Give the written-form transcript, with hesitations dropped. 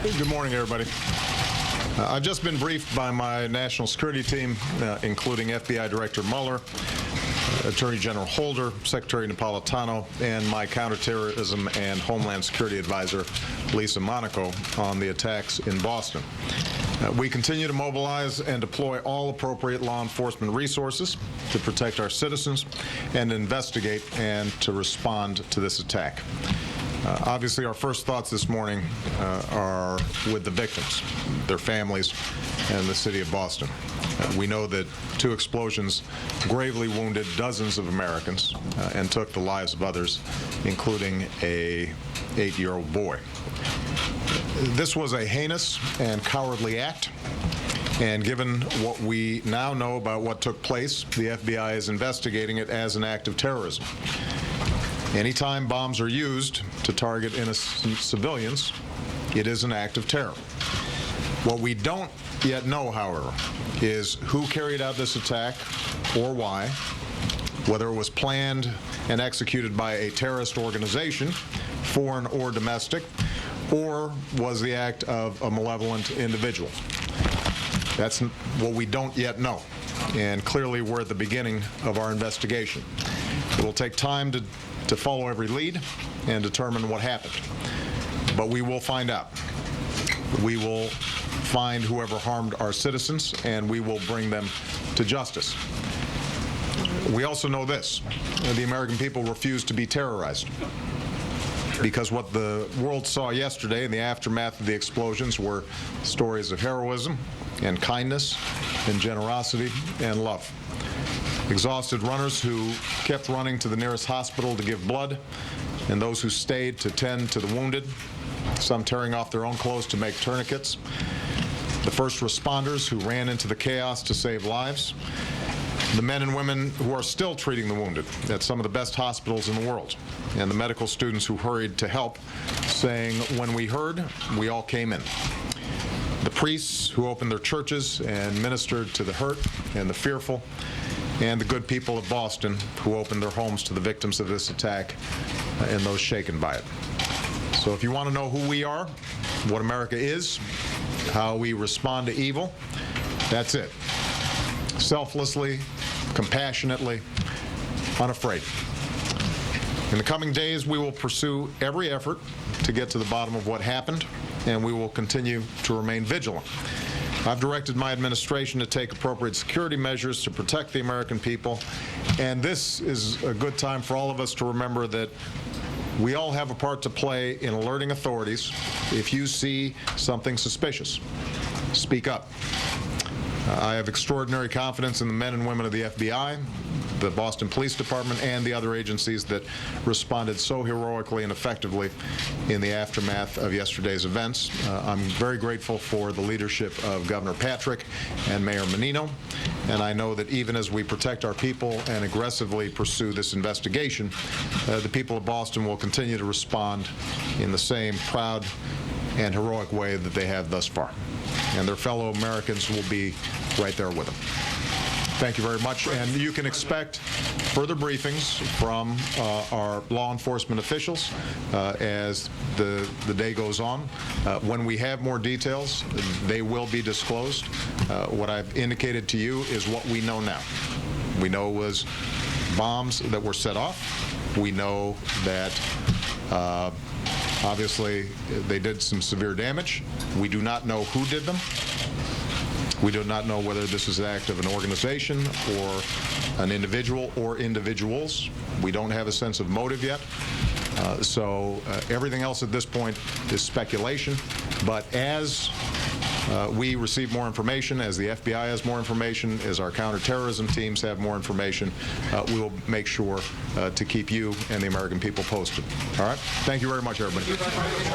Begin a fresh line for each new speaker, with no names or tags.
Good morning, everybody. I've just been briefed by my national security team, including FBI Director Mueller, Attorney General Holder, Secretary Napolitano, and my counterterrorism and Homeland Security Advisor, Lisa Monaco, on the attacks in Boston. We continue to mobilize and deploy all appropriate law enforcement resources to protect our citizens and investigate and to respond to this attack. Obviously, our first thoughts this morning are with the victims, their families, and the city of Boston. We know that two explosions gravely wounded dozens of Americans and took the lives of others, including an 8-year-old boy. This was a heinous and cowardly act, and given what we now know about what took place, the FBI is investigating it as an act of terrorism. Anytime bombs are used to target innocent civilians, it is an act of terror. What we don't yet know, however, is who carried out this attack or why, whether it was planned and executed by a terrorist organization, foreign or domestic, or was the act of a malevolent individual. That's what we don't yet know, and clearly we're at the beginning of our investigation. It will take time to follow every lead and determine what happened. But we will find out. We will find whoever harmed our citizens, and we will bring them to justice. We also know this: the American people refuse to be terrorized, because what the world saw yesterday in the aftermath of the explosions were stories of heroism and kindness and generosity and love. Exhausted runners who kept running to the nearest hospital to give blood, and those who stayed to tend to the wounded, some tearing off their own clothes to make tourniquets. The first responders who ran into the chaos to save lives. The men and women who are still treating the wounded at some of the best hospitals in the world. And the medical students who hurried to help, saying, "When we heard, we all came in." The priests who opened their churches and ministered to the hurt and the fearful, and the good people of Boston who opened their homes to the victims of this attack and those shaken by it. So if you want to know who we are, what America is, how we respond to evil, that's it. Selflessly, compassionately, unafraid. In the coming days, we will pursue every effort to get to the bottom of what happened, and we will continue to remain vigilant. I've directed my administration to take appropriate security measures to protect the American people, and this is a good time for all of us to remember that we all have a part to play in alerting authorities. If you see something suspicious, speak up. I have extraordinary confidence in the men and women of the FBI, the Boston Police Department, and the other agencies that responded so heroically and effectively in the aftermath of yesterday's events. I'm very grateful for the leadership of Governor Patrick and Mayor Menino, and I know that even as we protect our people and aggressively pursue this investigation, the people of Boston will continue to respond in the same proud and heroic way that they have thus far. And their fellow Americans will be right there with them. Thank you very much, and you can expect further briefings from our law enforcement officials as the day goes on. When we have more details, they will be disclosed. What I've indicated to you is what we know now. We know it was bombs that were set off. We know that obviously they did some severe damage. We do not know who did them. We do not know whether this is an act of an organization or an individual or individuals. We don't have a sense of motive yet. So everything else at this point is speculation. But as we receive more information, as the FBI has more information, as our counterterrorism teams have more information, we will make sure to keep you and the American people posted. All right? Thank you very much, everybody.